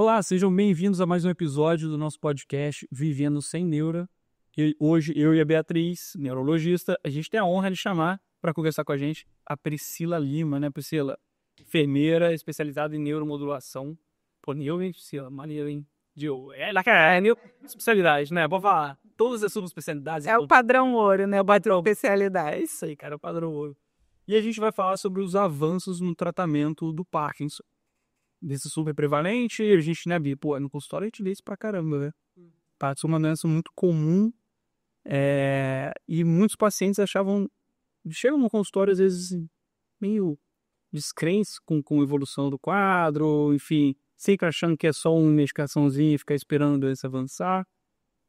Olá, sejam bem-vindos a mais um episódio do nosso podcast Vivendo Sem Neura. E hoje, eu e a Beatriz, neurologista, a gente tem a honra de chamar para conversar com a gente a Priscila Lima, né, Priscila? Enfermeira especializada em neuromodulação. Pô, neuro, hein, Priscila? Maneiro, hein? Especialidade, né? Pode falar. Todas as subespecialidades. É o padrão ouro, né? O padrão especialidade. Isso aí, cara, é o padrão ouro. E a gente vai falar sobre os avanços no tratamento do Parkinson. Desse super prevalente, a gente, né, Bia? Pô, no consultório a gente vê isso pra caramba, né? Parkinson é uma doença muito comum e muitos pacientes chegam no consultório às vezes meio descrentes com a evolução do quadro, enfim, sempre achando que é só uma medicaçãozinha e ficar esperando a doença avançar.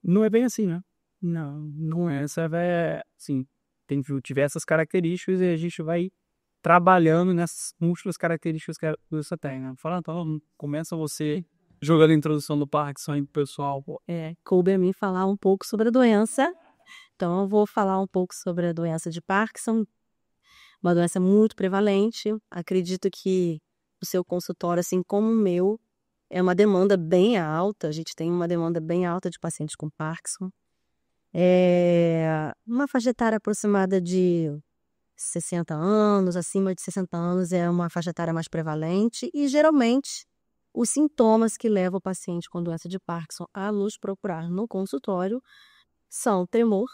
Não é bem assim, né? Não é. Essa é, assim, tem diversas características e a gente vai trabalhando nessas múltiplas características que a doença tem, né? Fala, então, começa você jogando a introdução do Parkinson aí pro pessoal. Pô. Coube a mim falar um pouco sobre a doença. Então, eu vou falar um pouco sobre a doença de Parkinson, uma doença muito prevalente. Acredito que o seu consultório, assim como o meu, é uma demanda bem alta. A gente tem uma demanda bem alta de pacientes com Parkinson. Uma faixa etária aproximada de 60 anos, acima de 60 anos é uma faixa etária mais prevalente e, geralmente, os sintomas que levam o paciente com doença de Parkinson a nos procurar no consultório são tremor.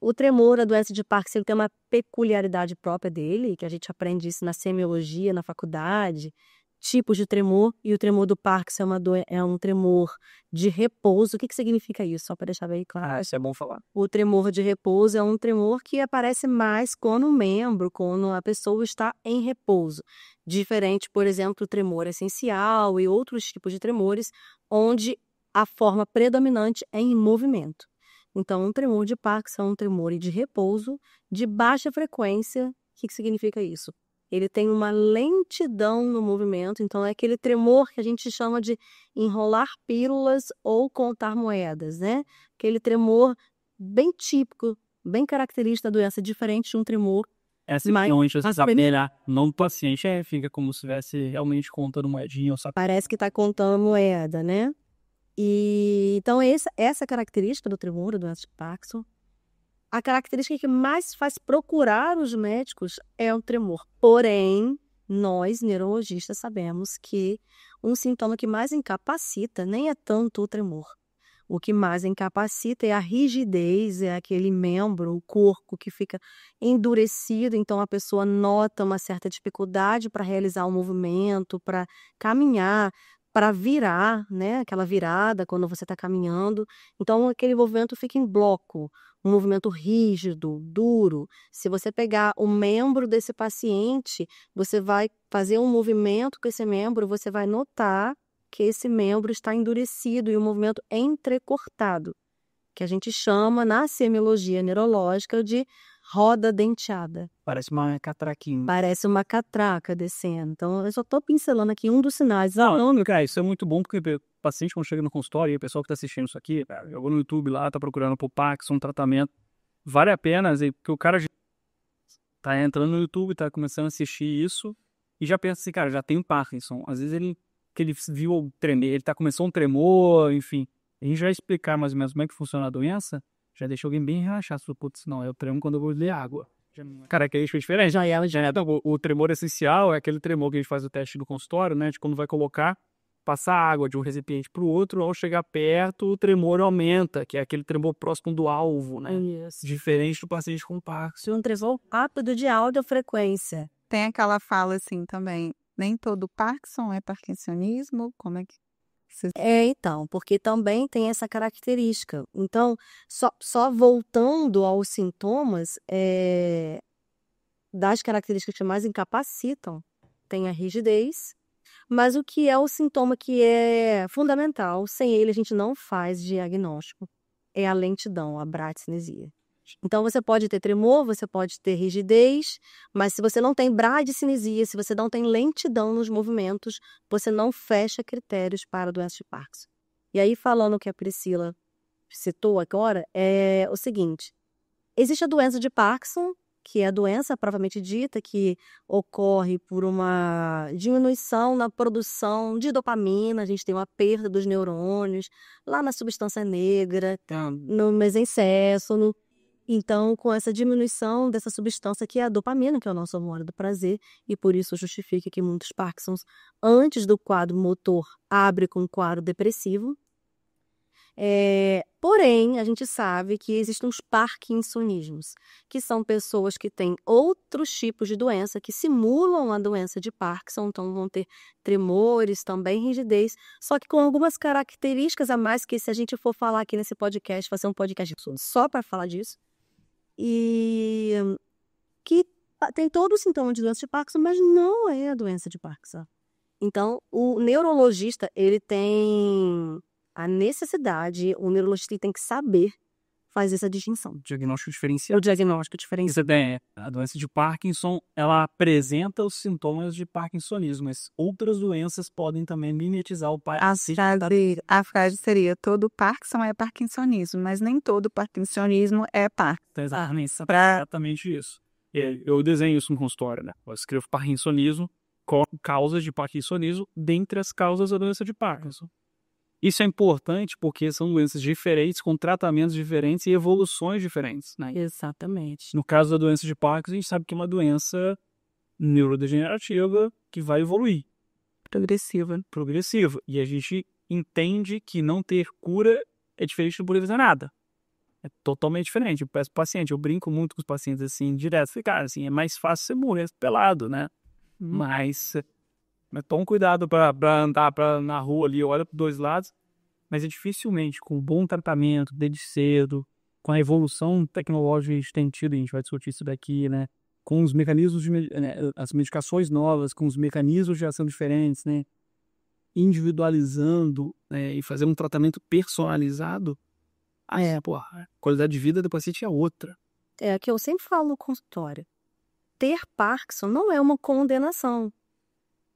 O tremor, a doença de Parkinson, ele tem uma peculiaridade própria dele, que a gente aprende isso na semiologia, na faculdade, tipos de tremor, e o tremor do Parkinson é um tremor de repouso. O que significa isso? Só para deixar bem claro. Isso é bom falar. O tremor de repouso é um tremor que aparece mais quando a pessoa está em repouso. Diferente, por exemplo, do tremor essencial e outros tipos de tremores, onde a forma predominante é em movimento. Então, um tremor de Parkinson é um tremor de repouso de baixa frequência. O que significa isso? Ele tem uma lentidão no movimento, então é aquele tremor que a gente chama de enrolar pílulas ou contar moedas, né? Aquele tremor bem típico, bem característico da doença, diferente de um tremor. Essa é onde você sabe, não do paciente, fica como se estivesse realmente contando moedinha. Ou parece que está contando moeda, né? E então essa característica do tremor, da doença de Parkinson, a característica que mais faz procurar os médicos é o tremor. Porém, nós, neurologistas, sabemos que um sintoma que mais incapacita nem é tanto o tremor. O que mais incapacita é a rigidez, é aquele membro, o corpo que fica endurecido. Então, a pessoa nota uma certa dificuldade para realizar o movimento, para caminhar, para virar, né? Aquela virada quando você está caminhando. Então, aquele movimento fica em bloco. Um movimento rígido, duro. Se você pegar o membro desse paciente, você vai fazer um movimento com esse membro, você vai notar que esse membro está endurecido e o movimento entrecortado, que a gente chama na semiologia neurológica de roda denteada. Parece uma catraquinha. Parece uma catraca descendo. Então, eu só estou pincelando aqui um dos sinais. Não, cara, isso é muito bom porque o paciente, quando chega no consultório, e o pessoal que está assistindo isso aqui, jogou no YouTube lá, tá procurando por Parkinson, tratamento, vale a pena, porque o cara tá entrando no YouTube, tá começando a assistir isso e já pensa assim, cara, já tem Parkinson. Às vezes ele viu tremer, ele começou um tremor, enfim. A gente vai explicar mais ou menos como é que funciona a doença, já deixa alguém bem relaxado. Putz, não, eu tremo quando eu vou ler água. Característica diferente. Já é. Então, o tremor essencial é aquele tremor que a gente faz o teste no consultório, né? De quando vai passar água de um recipiente para o outro, ao chegar perto, o tremor aumenta, que é aquele tremor próximo do alvo, né? Isso. Diferente do paciente com Parkinson. Um tremor rápido de alta frequência. Tem aquela fala assim também, nem todo Parkinson é parkinsonismo? Como é que... Então, porque também tem essa característica. Então, só voltando aos sintomas, das características que mais incapacitam, tem a rigidez, mas o que é o sintoma que é fundamental, sem ele a gente não faz diagnóstico, é a lentidão, a bradicinesia. Então, você pode ter tremor, você pode ter rigidez, mas se você não tem bradicinesia, se você não tem lentidão nos movimentos, você não fecha critérios para a doença de Parkinson. E aí, falando o que a Priscila citou agora, é o seguinte: existe a doença de Parkinson, que é a doença propriamente dita, que ocorre por uma diminuição na produção de dopamina, a gente tem uma perda dos neurônios, lá na substância negra, no mesencéfalo. Então, com essa diminuição dessa substância que é a dopamina, que é o nosso hormônio do prazer, e por isso justifica que muitos Parkinsons, antes do quadro motor, abre com um quadro depressivo. Porém, a gente sabe que existem os parkinsonismos, que são pessoas que têm outros tipos de doença, que simulam a doença de Parkinson, então vão ter tremores, também rigidez, só que com algumas características a mais, que se a gente for falar aqui nesse podcast, fazer um podcast só para falar disso, e que tem todo o sintoma de doença de Parkinson, mas não é a doença de Parkinson. Então, o neurologista, ele tem a necessidade, o neurologista tem que saber fazer essa distinção. Diagnóstico diferencial. O diagnóstico diferencial. A doença de Parkinson, ela apresenta os sintomas de parkinsonismo, mas outras doenças podem também mimetizar o A frase seria: todo Parkinson é parkinsonismo, mas nem todo parkinsonismo é Parkinson. Exatamente isso. Eu desenho isso no consultório, né? Eu escrevo parkinsonismo, causas de parkinsonismo, dentre as causas da doença de Parkinson. Isso é importante porque são doenças diferentes, com tratamentos diferentes e evoluções diferentes, né? Exatamente. No caso da doença de Parkinson, a gente sabe que é uma doença neurodegenerativa que vai evoluir. Progressiva. E a gente entende que não ter cura é diferente de não poder fazer nada. É totalmente diferente. Eu peço pro paciente, eu brinco muito com os pacientes assim, direto. Cara, assim, é mais fácil você morrer pelado, né? Mas toma cuidado para andar na rua ali, olha para os dois lados. Mas é dificilmente, com um bom tratamento, desde cedo, com a evolução tecnológica que a gente tem tido, a gente vai discutir isso daqui, né? Com os mecanismos, as medicações novas, com os mecanismos de ação diferentes, né? Individualizando, né? E fazer um tratamento personalizado, a qualidade de vida do paciente é outra. É que eu sempre falo no consultório. Ter Parkinson não é uma condenação,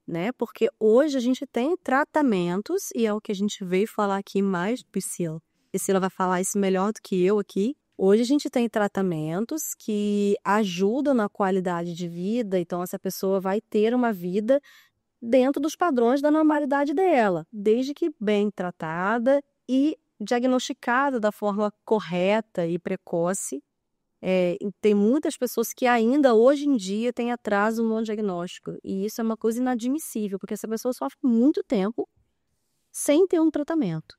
né? Porque hoje a gente tem tratamentos, e é o que a gente veio falar aqui mais do Priscila. Priscila vai falar isso melhor do que eu aqui. Hoje a gente tem tratamentos que ajudam na qualidade de vida, então essa pessoa vai ter uma vida dentro dos padrões da normalidade dela, desde que bem tratada e diagnosticada da forma correta e precoce. Tem muitas pessoas que ainda hoje em dia têm atraso no diagnóstico, e isso é uma coisa inadmissível, porque essa pessoa sofre muito tempo sem ter um tratamento.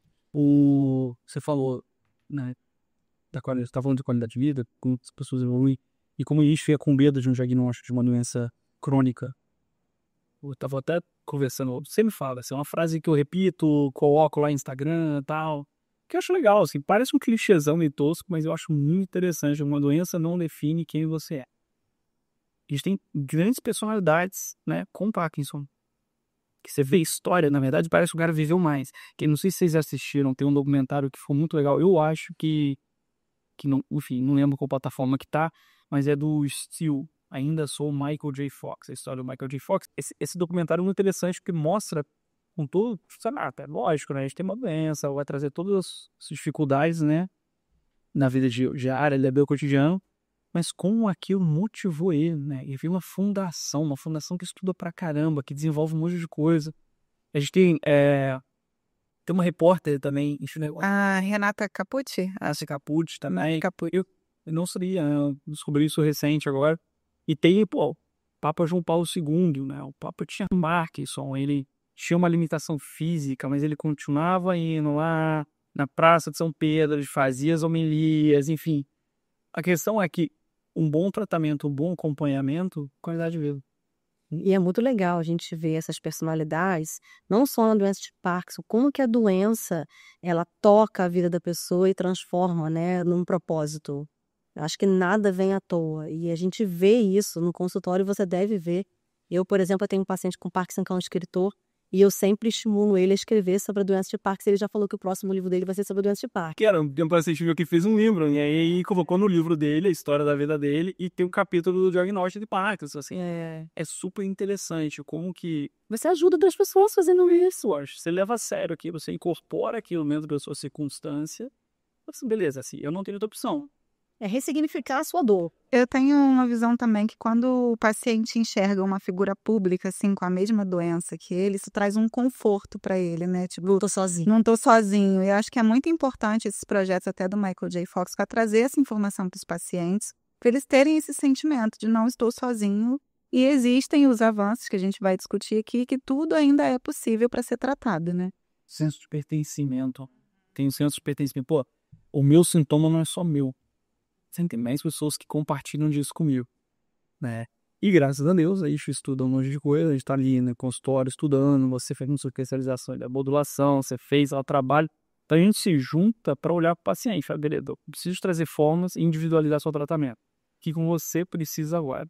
Você falou, né, você está falando de qualidade de vida, como as pessoas evoluem, e como a gente fica com medo de um diagnóstico de uma doença crônica. Eu estava até conversando, você me fala, essa é uma frase que eu repito, coloco lá no Instagram e tal, que eu acho legal, assim, parece um clichêzão meio tosco, mas eu acho muito interessante. Uma doença não define quem você é. A gente tem grandes personalidades, né, com Parkinson. Que você vê história, na verdade, parece que o cara viveu mais. Que não sei se vocês assistiram, tem um documentário que foi muito legal. Eu acho que não, enfim, não lembro qual plataforma que tá, mas é do Still. Ainda sou Michael J. Fox, a história do Michael J. Fox. Esse documentário é muito interessante porque mostra com tudo, sei lá, é lógico, né? A gente tem uma doença, vai trazer todas as dificuldades, né? Na vida diária, ele é bem cotidiano, mas como aquilo motivou ele, né? E viu uma fundação que estuda pra caramba, que desenvolve um monte de coisa. A gente tem uma repórter também, A Renata Capucci? Essa Capucci também. Eu não sabia, né? Eu descobri isso recente agora. E tem, o Papa João Paulo II, né? O Papa tinha Parkinson, ele tinha uma limitação física, mas ele continuava indo lá na Praça de São Pedro, fazia as homilias, enfim. A questão é que um bom tratamento, um bom acompanhamento, qualidade de vida. E é muito legal a gente ver essas personalidades, não só na doença de Parkinson, como que a doença, ela toca a vida da pessoa e transforma, né, num propósito. Eu acho que nada vem à toa, e a gente vê isso no consultório, você deve ver. Eu, por exemplo, tenho um paciente com Parkinson que é um escritor, e eu sempre estimulo ele a escrever sobre a doença de Parkinson. Ele já falou que o próximo livro dele vai ser sobre a doença de Parkinson. Tem um paciente meu que fez um livro, e aí colocou no livro dele a história da vida dele, e tem um capítulo do diagnóstico de Parkinson, assim. É super interessante como que... Você ajuda outras pessoas fazendo isso. Você leva a sério aqui, você incorpora aquilo dentro da sua circunstância. Assim, beleza, assim, eu não tenho outra opção. É ressignificar a sua dor. Eu tenho uma visão também que quando o paciente enxerga uma figura pública, assim, com a mesma doença que ele, isso traz um conforto para ele, né? Tipo, Não tô sozinho. não tô sozinho. E eu acho que é muito importante esses projetos até do Michael J. Fox para trazer essa informação para os pacientes, para eles terem esse sentimento de não estou sozinho. E existem os avanços que a gente vai discutir aqui, que tudo ainda é possível para ser tratado, né? Senso de pertencimento. Tem um senso de pertencimento. Pô, o meu sintoma não é só meu. Tem mais pessoas que compartilham disso comigo, né? E graças a Deus, a gente estuda um monte de coisa, a gente tá ali no consultório estudando, você fez uma especialização da modulação, você fez lá o trabalho. Então a gente se junta para olhar para o paciente, fala, beleza, eu preciso trazer formas e individualizar seu tratamento. O que você precisa agora?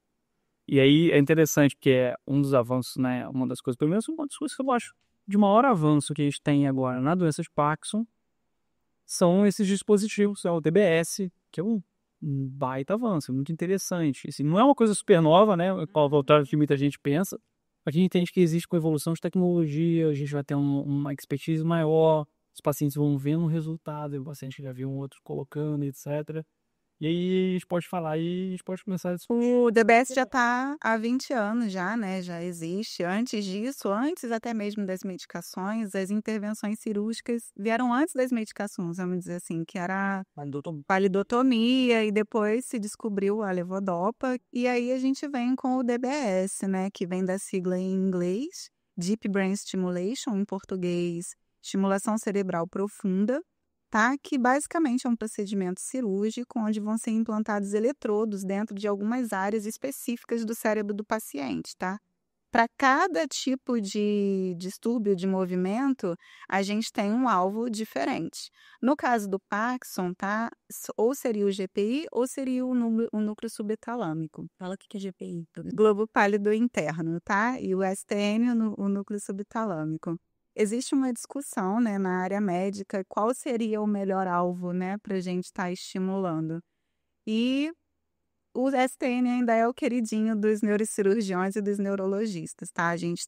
E aí é interessante que é um dos avanços, né? Uma das coisas, pelo menos uma das coisas que eu acho de maior avanço que a gente tem agora na doença de Parkinson são esses dispositivos, é o DBS, que é um baita avanço, muito interessante. Assim, não é uma coisa super nova, né? Ao voltar que muita gente pensa. A gente entende que existe com a evolução de tecnologia, a gente vai ter uma expertise maior, os pacientes vão vendo um resultado, o paciente já viu um outro colocando, etc. E aí a gente pode falar e a gente pode começar a discutir. O DBS já está há 20 anos já, né? Já existe. Antes disso, antes até mesmo das medicações, as intervenções cirúrgicas vieram antes das medicações, vamos dizer assim, que era palidotomia e depois se descobriu a levodopa. E aí a gente vem com o DBS, né? Que vem da sigla em inglês, Deep Brain Stimulation, em português, estimulação cerebral profunda. Tá? Que basicamente é um procedimento cirúrgico onde vão ser implantados eletrodos dentro de algumas áreas específicas do cérebro do paciente, tá? Para cada tipo de distúrbio de movimento, a gente tem um alvo diferente. No caso do Parkinson, tá? Ou seria o GPI ou seria o núcleo subtalâmico. Fala o que é GPI. Globo pálido interno, tá? E o STN, o núcleo subtalâmico. Existe uma discussão, né, na área médica, qual seria o melhor alvo, né, para a gente estar estimulando. E o STN ainda é o queridinho dos neurocirurgiões e dos neurologistas, tá? A gente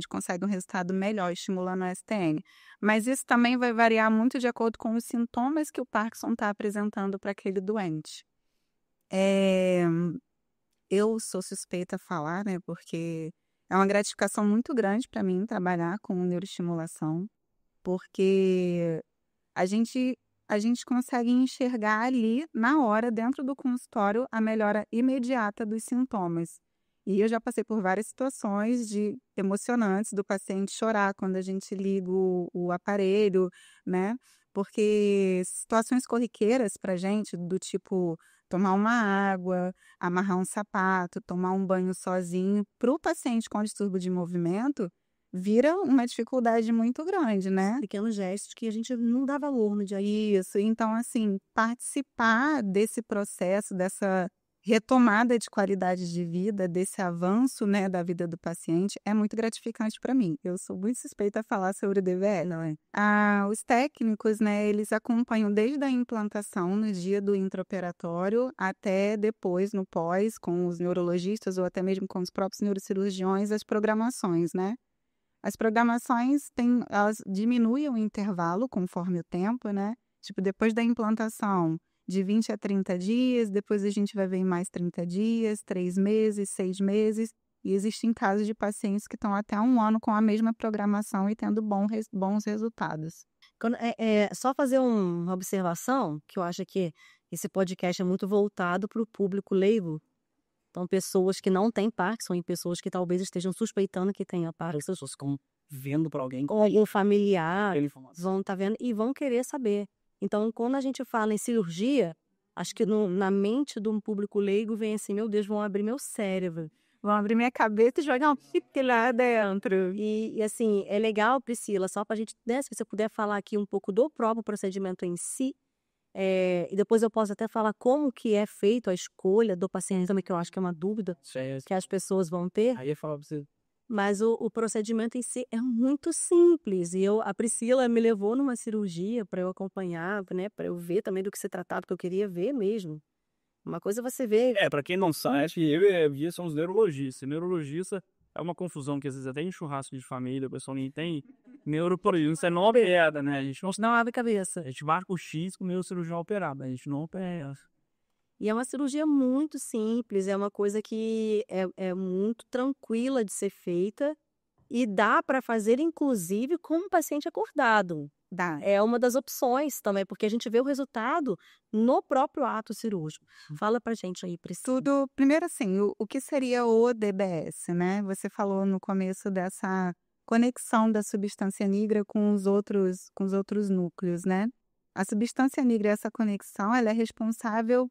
consegue um resultado melhor estimulando o STN. Mas isso também vai variar muito de acordo com os sintomas que o Parkinson está apresentando para aquele doente. Eu sou suspeita a falar, né, porque é uma gratificação muito grande para mim trabalhar com neuroestimulação, porque a gente consegue enxergar ali, na hora, dentro do consultório, a melhora imediata dos sintomas. E eu já passei por várias situações emocionantes do paciente chorar quando a gente liga o aparelho, né? Porque situações corriqueiras para gente, do tipo tomar uma água, amarrar um sapato, tomar um banho sozinho, para o paciente com distúrbio de movimento, vira uma dificuldade muito grande, né? Pequenos gestos que a gente não dá valor no dia a dia. Isso, então assim, participar desse processo, dessa retomada de qualidade de vida, desse avanço, né, da vida do paciente, é muito gratificante para mim. Eu sou muito suspeita a falar sobre o DVL, não é? Os técnicos, né, eles acompanham desde a implantação no dia do intraoperatório até depois, no pós, com os neurologistas ou até mesmo com os próprios neurocirurgiões, as programações, né? As programações elas diminuem o intervalo conforme o tempo, né? Tipo, depois da implantação, de 20 a 30 dias, depois a gente vai ver em mais 30 dias, 3 meses, 6 meses. E existem casos de pacientes que estão até 1 ano com a mesma programação e tendo bons resultados. Só fazer uma observação, que eu acho que esse podcast é muito voltado para o público leigo. Então, pessoas que não têm Parkinson e pessoas que talvez estejam suspeitando que tenha Parkinson. As pessoas ficam vendo para alguém. Ou algum familiar, vão estar vendo e vão querer saber. Então, quando a gente fala em cirurgia, acho que na mente de um público leigo vem assim, meu Deus, vão abrir meu cérebro. Vão abrir minha cabeça e jogar um chip lá dentro. E assim, é legal, Priscila, só para a gente, né, se você puder falar aqui um pouco do próprio procedimento em si, e depois eu posso até falar como que é feito a escolha do paciente também, que eu acho que é uma dúvida que as pessoas vão ter. Aí eu falo pra você. Mas o procedimento em si é muito simples. E a Priscila me levou numa cirurgia para eu acompanhar, né, para eu ver também do que se tratava, porque eu queria ver mesmo. Uma coisa você vê. Pra quem não sabe, acho que eu e a Bia somos neurologistas. Neurologista é uma confusão que às vezes até em churrasco de família o pessoal nem tem. Neuroprolítico, você não opera, né? A gente Não abre cabeça. a gente marca o X com o neurocirurgião operar, mas a gente não opera. E é uma cirurgia muito simples, é uma coisa que é muito tranquila de ser feita e dá para fazer, inclusive, com o paciente acordado. Dá. É uma das opções também, porque a gente vê o resultado no próprio ato cirúrgico. Fala pra gente aí, Priscila. Primeiro assim, o que seria o DBS, né? Você falou no começo dessa conexão da substância negra com os outros núcleos, né? A substância negra, essa conexão, ela é responsável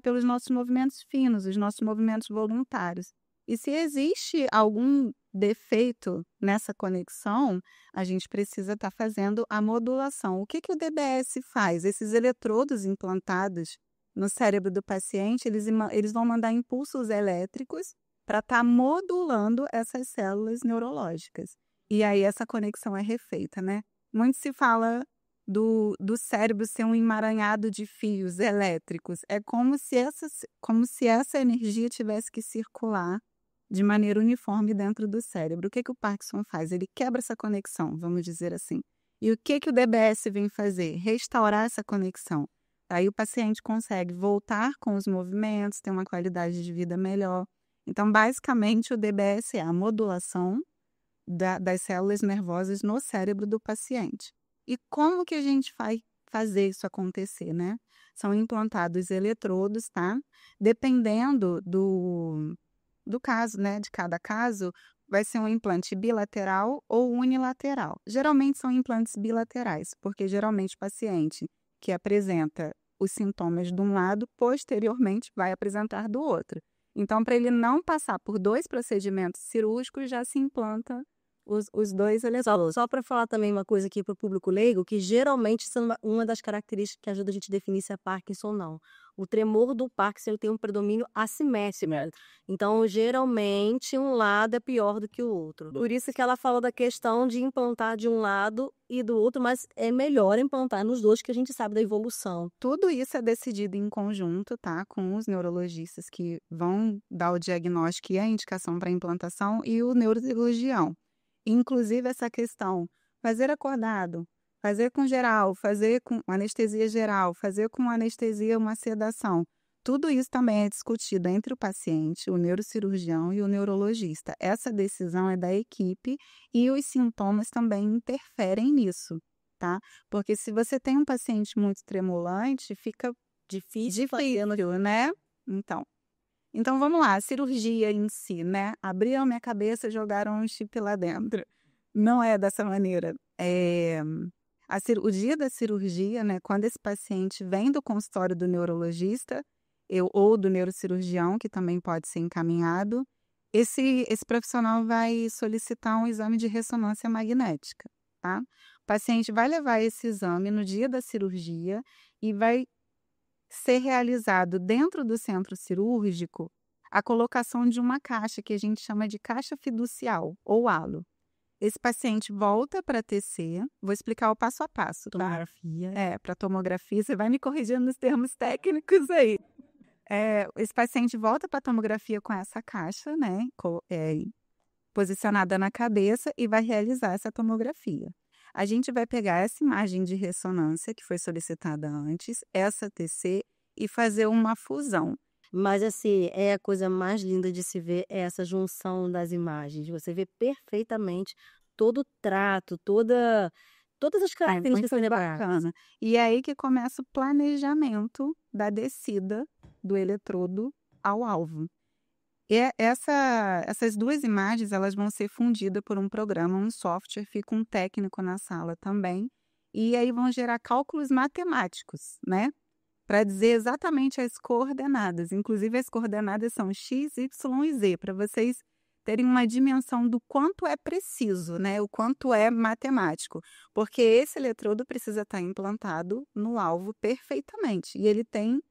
pelos nossos movimentos finos, os nossos movimentos voluntários. E se existe algum defeito nessa conexão, a gente precisa estar fazendo a modulação. O que o DBS faz? Esses eletrodos implantados no cérebro do paciente, eles vão mandar impulsos elétricos para estar modulando essas células neurológicas. E aí essa conexão é refeita, né? Muito se fala do cérebro ser um emaranhado de fios elétricos. É como se essa energia tivesse que circular de maneira uniforme dentro do cérebro. O que o Parkinson faz? Ele quebra essa conexão, vamos dizer assim. E o que o DBS vem fazer? Restaurar essa conexão. Aí o paciente consegue voltar com os movimentos, ter uma qualidade de vida melhor. Então, basicamente, o DBS é a modulação das células nervosas no cérebro do paciente. E como que a gente vai fazer isso acontecer, né? São implantados eletrodos, tá? Dependendo do caso, né? De cada caso, vai ser um implante bilateral ou unilateral. Geralmente são implantes bilaterais, porque geralmente o paciente que apresenta os sintomas de um lado, posteriormente vai apresentar do outro. Então, para ele não passar por 2 procedimentos cirúrgicos, já se implanta os 2 eletrodos. Só para falar também uma coisa aqui para o público leigo, que geralmente são uma das características que ajuda a gente a definir se é Parkinson ou não. O tremor do Parkinson ele tem um predomínio assimétrico. Então, geralmente, um lado é pior do que o outro. Por isso que ela fala da questão de implantar de um lado e do outro, mas é melhor implantar nos dois, que a gente sabe da evolução. Tudo isso é decidido em conjunto, tá? Com os neurologistas que vão dar o diagnóstico e a indicação para implantação e o neurocirurgião. Inclusive essa questão, fazer acordado, fazer com geral, fazer com anestesia geral, fazer com anestesia uma sedação. Tudo isso também é discutido entre o paciente, o neurocirurgião e o neurologista. Essa decisão é da equipe e os sintomas também interferem nisso, tá? Porque se você tem um paciente muito tremulante, fica difícil, né? Então vamos lá, a cirurgia em si, né? Abriram minha cabeça e jogaram um chip lá dentro. Não é dessa maneira. O dia da cirurgia, né? Quando esse paciente vem do consultório do neurologista ou do neurocirurgião, que também pode ser encaminhado, esse profissional vai solicitar um exame de ressonância magnética, tá? O paciente vai levar esse exame no dia da cirurgia e vai ser realizado dentro do centro cirúrgico a colocação de uma caixa que a gente chama de caixa fiducial ou halo. Esse paciente volta para TC, vou explicar o passo a passo, tá? Tomografia. Para tomografia, você vai me corrigindo nos termos técnicos aí. Esse paciente volta para a tomografia com essa caixa, né? Posicionada na cabeça e vai realizar essa tomografia. A gente vai pegar essa imagem de ressonância que foi solicitada antes, essa TC, e fazer uma fusão. Mas, assim, a coisa mais linda de se ver é essa junção das imagens. Você vê perfeitamente todo o trato, todas as características Muito bacana. E é aí que começa o planejamento da descida do eletrodo ao alvo. E essas 2 imagens, elas vão ser fundidas por um programa, um software, fica um técnico na sala também, e aí vão gerar cálculos matemáticos, né? Para dizer exatamente as coordenadas. Inclusive, as coordenadas são X, Y e Z, para vocês terem uma dimensão do quanto é preciso, né? O quanto é matemático. Porque esse eletrodo precisa estar implantado no alvo perfeitamente. E ele tem,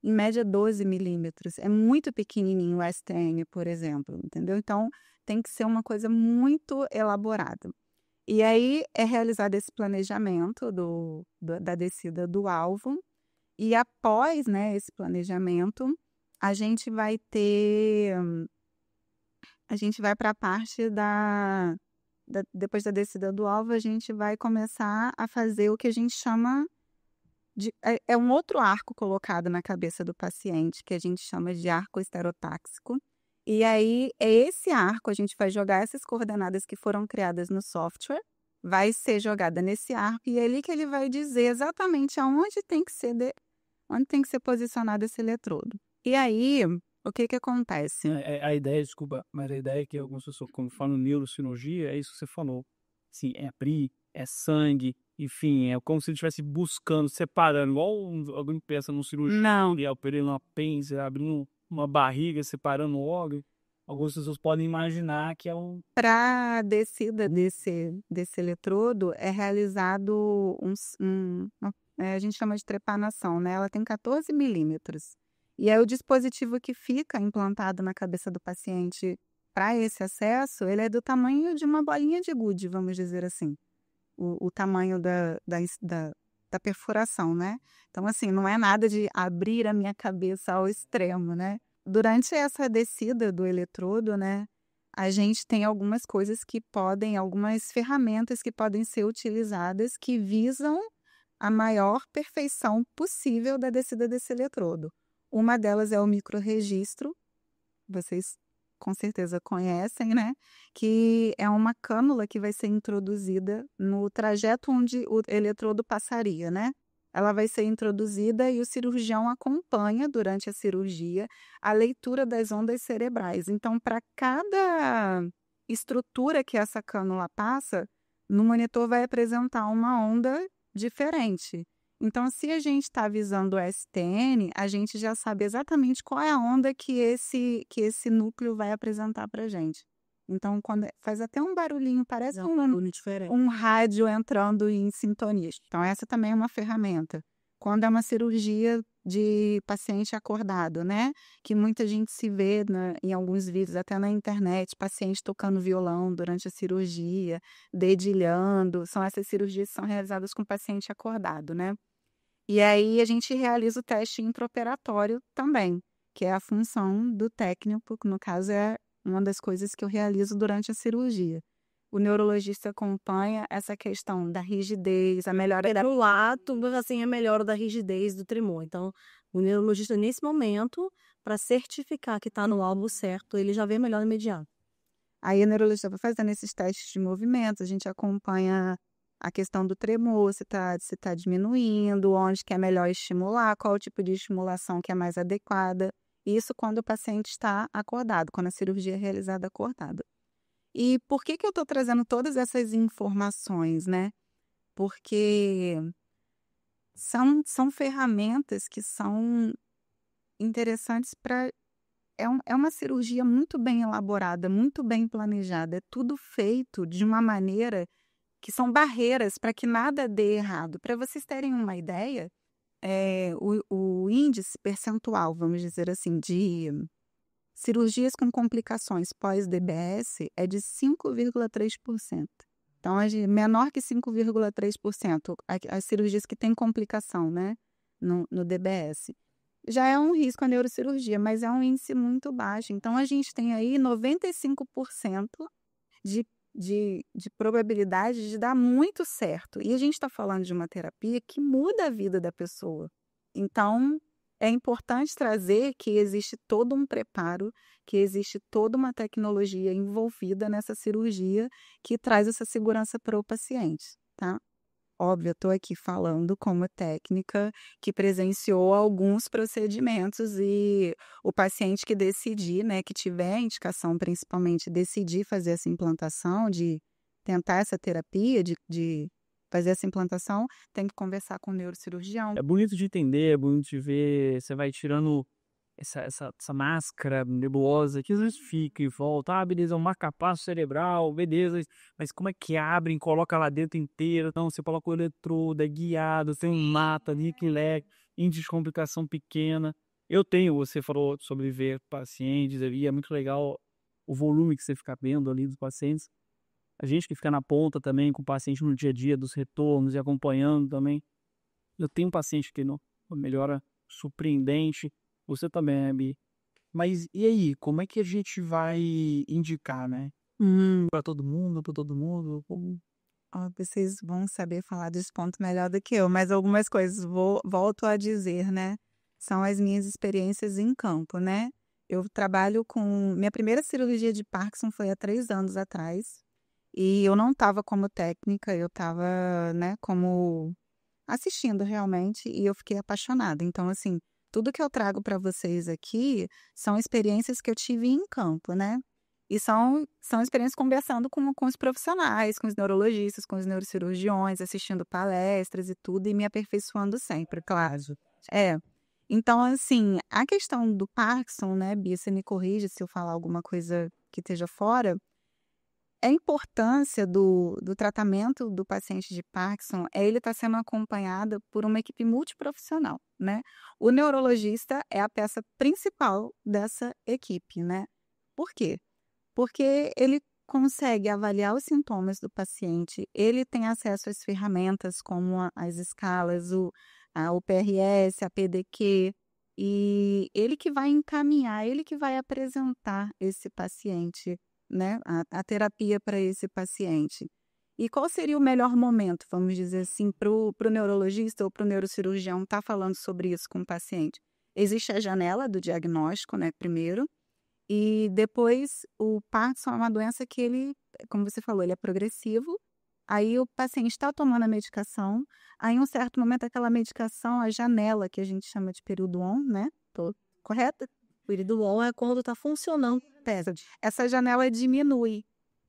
em média, 12 milímetros. É muito pequenininho o STM, por exemplo, entendeu? Então, tem que ser uma coisa muito elaborada. E aí, é realizado esse planejamento da descida do alvo. E após, né, esse planejamento, a gente vai para a parte depois da descida do alvo, a gente vai começar a fazer o que a gente chama é um outro arco colocado na cabeça do paciente, que a gente chama de arco esterotáxico. E aí, é esse arco, a gente vai jogar essas coordenadas que foram criadas no software, vai ser jogada nesse arco, e é ali que ele vai dizer exatamente aonde tem que ser, onde tem que ser posicionado esse eletrodo. E aí, o que acontece? A ideia, desculpa, mas a ideia é que algumas pessoas, quando falam neurocirurgia, é isso que você falou. Sim, é abrir, é sangue, enfim, é como se ele estivesse buscando, separando, igual alguém pensa num cirurgião, Não. operando um apêndice, abrindo uma barriga, separando o órgão. Algumas pessoas podem imaginar que é um... Para a descida desse eletrodo, é realizado a gente chama de trepanação, né? Ela tem 14 milímetros. E aí o dispositivo que fica implantado na cabeça do paciente para esse acesso, ele é do tamanho de uma bolinha de gude, vamos dizer assim. O tamanho da perfuração, né? Então, assim, não é nada de abrir a minha cabeça ao extremo, né? Durante essa descida do eletrodo, né, a gente tem algumas algumas ferramentas que podem ser utilizadas que visam a maior perfeição possível da descida desse eletrodo. Uma delas é o microrregistro, vocês com certeza conhecem, né? Que é uma cânula que vai ser introduzida no trajeto onde o eletrodo passaria, né? Ela vai ser introduzida e o cirurgião acompanha durante a cirurgia a leitura das ondas cerebrais. Então, para cada estrutura que essa cânula passa, no monitor vai apresentar uma onda diferente. Então, se a gente está visando o STN, a gente já sabe exatamente qual é a onda que esse núcleo vai apresentar para a gente. Então, quando faz até um barulhinho, parece um rádio entrando em sintonia. Então, essa também é uma ferramenta. Quando é uma cirurgia de paciente acordado, né? Que muita gente se vê em alguns vídeos, até na internet, paciente tocando violão durante a cirurgia, dedilhando. São essas cirurgias que são realizadas com paciente acordado, né? E aí a gente realiza o teste intraoperatório também, que é a função do técnico, que no caso é uma das coisas que eu realizo durante a cirurgia. O neurologista acompanha essa questão da rigidez, a melhora do lado, assim, a melhora da rigidez do tremor. Então, o neurologista, nesse momento, para certificar que está no alvo certo, ele já vê a melhora imediata. Aí o neurologista vai fazendo esses testes de movimentos, a gente acompanha a questão do tremor, se tá diminuindo, onde que é melhor estimular, qual o tipo de estimulação que é mais adequada. Isso quando o paciente está acordado, quando a cirurgia é realizada acordada. E por que eu estou trazendo todas essas informações, né? Porque são ferramentas que são interessantes para... É uma cirurgia muito bem elaborada, muito bem planejada. É tudo feito de uma maneira que são barreiras para que nada dê errado. Para vocês terem uma ideia, o índice percentual, vamos dizer assim, de cirurgias com complicações pós-DBS é de 5,3%. Então, é menor que 5,3% as cirurgias que têm complicação, né, no DBS. Já é um risco a neurocirurgia, mas é um índice muito baixo. Então, a gente tem aí 95% de probabilidade de dar muito certo. E a gente está falando de uma terapia que muda a vida da pessoa. Então, é importante trazer que existe todo um preparo, que existe toda uma tecnologia envolvida nessa cirurgia que traz essa segurança para o paciente, tá? Óbvio, eu estou aqui falando como técnica que presenciou alguns procedimentos e o paciente que decidir, né, que tiver a indicação principalmente, decidir fazer essa implantação, de tentar essa terapia, de fazer essa implantação, tem que conversar com o neurocirurgião. É bonito de entender, é bonito de ver, você vai tirando essa máscara nebulosa que às vezes fica e volta. Ah, beleza, é um marca-passo cerebral, beleza, mas como é que abre e coloca lá dentro inteiro? Não, você coloca o eletrodo, é guiado, tem um mata ali, que leque, índice de complicação pequena. Você falou sobre ver pacientes ali, é muito legal o volume que você fica vendo ali dos pacientes. A gente que fica na ponta também com o paciente no dia a dia, dos retornos e acompanhando também. Eu tenho um paciente que não melhora surpreendente. Você também, Bi. Mas e aí, como é que a gente vai indicar, né? Pra todo mundo. Ó, vocês vão saber falar desse ponto melhor do que eu, mas algumas coisas volto a dizer, né? São as minhas experiências em campo, né? Eu trabalho com. Minha primeira cirurgia de Parkinson foi há 3 anos atrás. E eu não estava como técnica, eu estava, né, como assistindo realmente, e eu fiquei apaixonada. Então, assim, tudo que eu trago para vocês aqui são experiências que eu tive em campo, né? E são experiências conversando com os profissionais, com os neurologistas, com os neurocirurgiões, assistindo palestras e tudo, e me aperfeiçoando sempre, claro. É. Então, assim, a questão do Parkinson, né, Bia, você me corrige se eu falar alguma coisa que esteja fora. A importância do tratamento do paciente de Parkinson é ele estar sendo acompanhado por uma equipe multiprofissional, né? O neurologista é a peça principal dessa equipe, né? Por quê? Porque ele consegue avaliar os sintomas do paciente, ele tem acesso às ferramentas como as escalas, o PRS, a PDQ, e ele que vai encaminhar, ele que vai apresentar esse paciente, né, a terapia para esse paciente. E qual seria o melhor momento, vamos dizer assim, para o neurologista ou para o neurocirurgião estar falando sobre isso com o paciente? Existe a janela do diagnóstico, né, primeiro, e depois o Parkinson é uma doença que ele, como você falou, ele é progressivo. Aí o paciente está tomando a medicação, aí em um certo momento aquela medicação, a janela que a gente chama de período ON, né? Tô correta? O período ON é quando está funcionando. Essa janela diminui.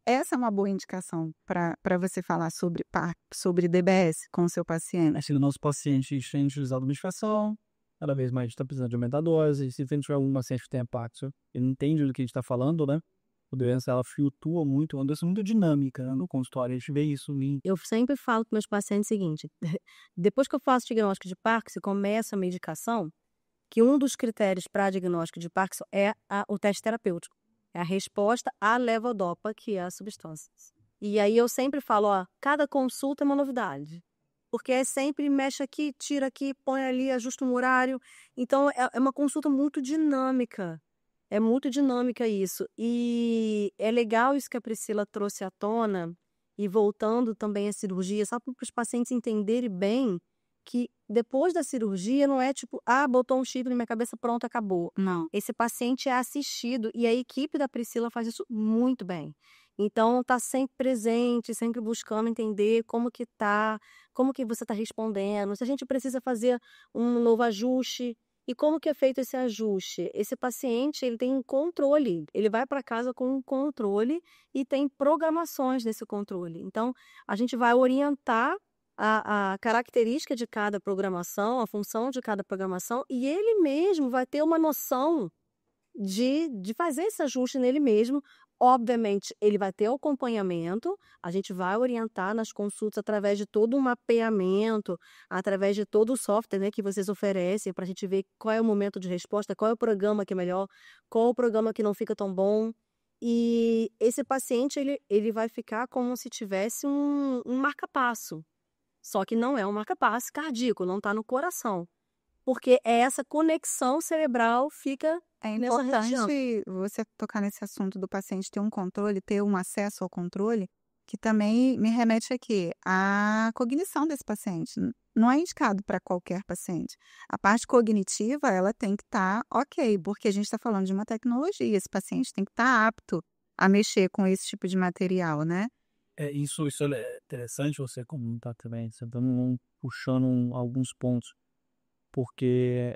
Essa é uma boa indicação para você falar sobre DBS com o seu paciente. Assim, o nosso paciente tem utilizado medicação, cada vez mais está precisando de aumentar a dose. Se tiver algum paciente que tem Parkinson, ele não entende do que a gente está falando, né? A doença, ela flutua muito, é uma doença muito dinâmica, né? No consultório. A gente vê isso. Eu sempre falo para meus pacientes o seguinte: depois que eu faço diagnóstico de Parkinson e começo a medicação, que um dos critérios para diagnóstico de Parkinson é o teste terapêutico. É a resposta à levodopa, que é a substância. E aí eu sempre falo, ó, cada consulta é uma novidade. Porque é sempre mexe aqui, tira aqui, põe ali, ajusta um horário. Então é uma consulta muito dinâmica. É muito dinâmica isso. E é legal isso que a Priscila trouxe à tona, e voltando também à cirurgia, só para os pacientes entenderem bem que depois da cirurgia não é tipo, botou um chip na minha cabeça, pronto, acabou. Não. Esse paciente é assistido e a equipe da Priscila faz isso muito bem. Então, tá sempre presente, sempre buscando entender como que tá, como que você tá respondendo, se a gente precisa fazer um novo ajuste e como que é feito esse ajuste. Esse paciente, ele tem um controle, ele vai para casa com um controle e tem programações nesse controle. Então, a gente vai orientar a característica de cada programação, a função de cada programação, e ele mesmo vai ter uma noção de fazer esse ajuste nele mesmo. Obviamente, ele vai ter acompanhamento, a gente vai orientar nas consultas através de todo um mapeamento, através de todo o software, né, que vocês oferecem, para a gente ver qual é o momento de resposta, qual é o programa que é melhor, qual é o programa que não fica tão bom. E esse paciente, ele vai ficar como se tivesse um marca-passo. Só que não é um marca-passo cardíaco, não está no coração. Porque essa conexão cerebral fica É nessa região. importante você tocar nesse assunto do paciente ter um controle, ter um acesso ao controle, que também me remete aqui à cognição desse paciente. Não é indicado para qualquer paciente. A parte cognitiva, ela tem que estar ok, porque a gente está falando de uma tecnologia. Esse paciente tem que estar apto a mexer com esse tipo de material, né? Isso é interessante você comentar também, você tá puxando alguns pontos, porque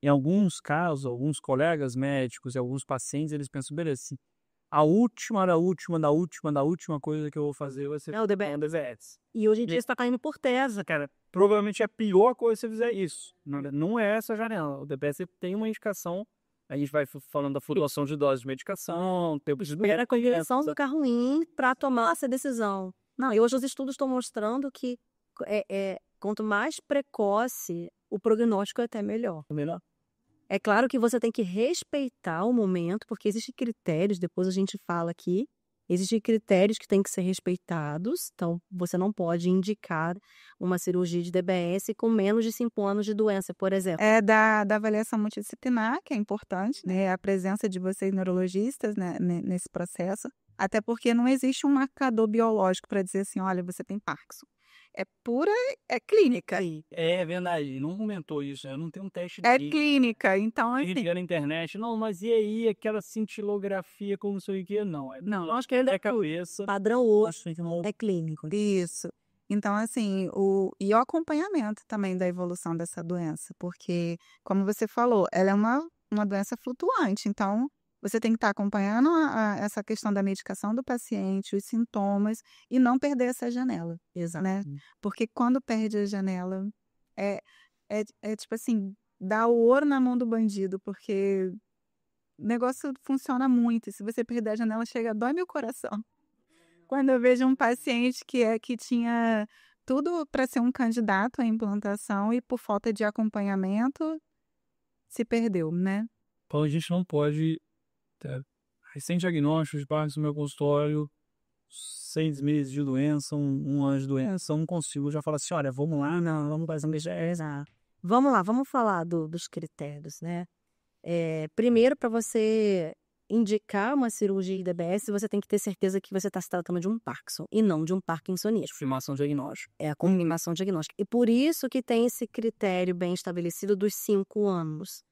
em alguns casos, alguns colegas médicos e alguns pacientes, eles pensam, beleza, a última coisa que eu vou fazer vai ser É o DBS. um DBS. E hoje em dia está caindo por terra. Cara, provavelmente é a pior coisa se você fizer isso. Não é essa janela. O DBS tem uma indicação, a gente vai falando da flutuação de dose de medicação, tempo de Era a cognição ficar ruim para tomar essa decisão. Não, e hoje os estudos estão mostrando que quanto mais precoce, o prognóstico é até melhor. É claro que você tem que respeitar o momento, porque existem critérios, depois a gente fala aqui, existem critérios que têm que ser respeitados, então você não pode indicar uma cirurgia de DBS com menos de 5 anos de doença, por exemplo. É da avaliação multidisciplinar, que é importante, né? A presença de vocês neurologistas, né, nesse processo. Até porque não existe um marcador biológico para dizer assim, olha, você tem Parkinson. É pura, é clínica. É verdade, não comentou isso. Eu não tenho um teste É de clínica, então a gente assim. vê na internet. Não, mas e aí aquela cintilografia como não sei o que? Não, Não, acho que ele é cabeça. padrão osso, é clínico. Isso. Então, assim, e o acompanhamento também da evolução dessa doença, porque, como você falou, ela é uma doença flutuante, então você tem que estar acompanhando essa questão da medicação do paciente, os sintomas, e não perder essa janela, Exato. né? Porque quando perde a janela, é, é tipo assim, dá o ouro na mão do bandido, porque o negócio funciona muito, e se você perder a janela, chega, dói meu coração. Quando eu vejo um paciente que tinha tudo para ser um candidato à implantação e por falta de acompanhamento se perdeu, né? Então a gente não pode ter recém-diagnóstico de Parkinson no meu consultório, 6 meses de doença, um ano de doença, não consigo já falar assim, olha, vamos lá, não, vamos fazer uma BGS. Vamos lá, vamos falar dos critérios, né? Primeiro, para você indicar uma cirurgia de DBS, você tem que ter certeza que você está se tratando de um Parkinson e não de um parkinsonismo. Confirmação diagnóstica. É a confirmação diagnóstica. E por isso que tem esse critério bem estabelecido dos 5 anos.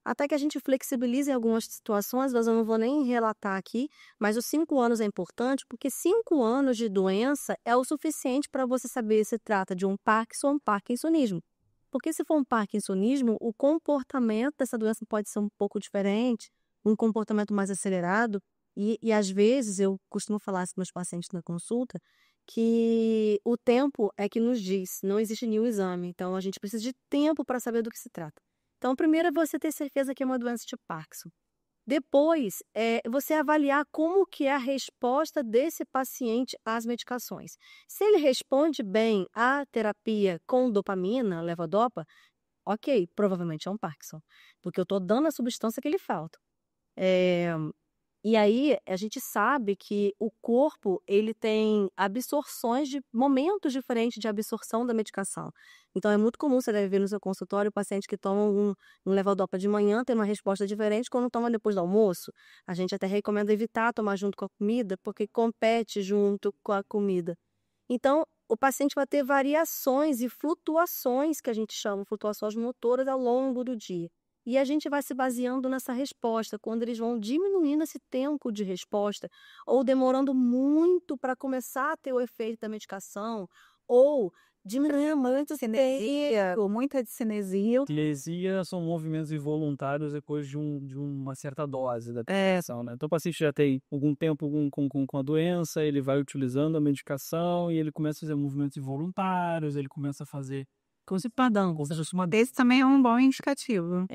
Até que a gente flexibilize em algumas situações, mas eu não vou nem relatar aqui, mas os 5 anos é importante porque 5 anos de doença é o suficiente para você saber se trata de um Parkinson ou um parkinsonismo. Porque se for um parkinsonismo, o comportamento dessa doença pode ser um pouco diferente, um comportamento mais acelerado, e às vezes eu costumo falar com meus pacientes na consulta que o tempo é que nos diz, não existe nenhum exame, então a gente precisa de tempo para saber do que se trata. Então, primeiro é você ter certeza que é uma doença de Parkinson. Depois, você avaliar como que é a resposta desse paciente às medicações. Se ele responde bem à terapia com dopamina, levodopa, ok, provavelmente é um Parkinson, porque eu estou dando a substância que ele falta. E aí, a gente sabe que o corpo, ele tem absorções de momentos diferentes de absorção da medicação. Então, é muito comum, você deve ver no seu consultório, o paciente que toma um levodopa de manhã tem uma resposta diferente quando toma depois do almoço. A gente até recomenda evitar tomar junto com a comida, porque compete junto com a comida. Então, o paciente vai ter variações e flutuações, que a gente chama, flutuações motoras ao longo do dia. E a gente vai se baseando nessa resposta, quando eles vão diminuindo esse tempo de resposta, ou demorando muito para começar a ter o efeito da medicação, ou diminuindo muito Cinesia, muita discinesia. Cinesia são movimentos involuntários depois de uma certa dose da medicação, né? Então o paciente já tem algum tempo com a doença, ele vai utilizando a medicação e ele começa a fazer movimentos involuntários, ele começa a fazer como se padrão, como se fosse uma Esse também é um bom indicativo.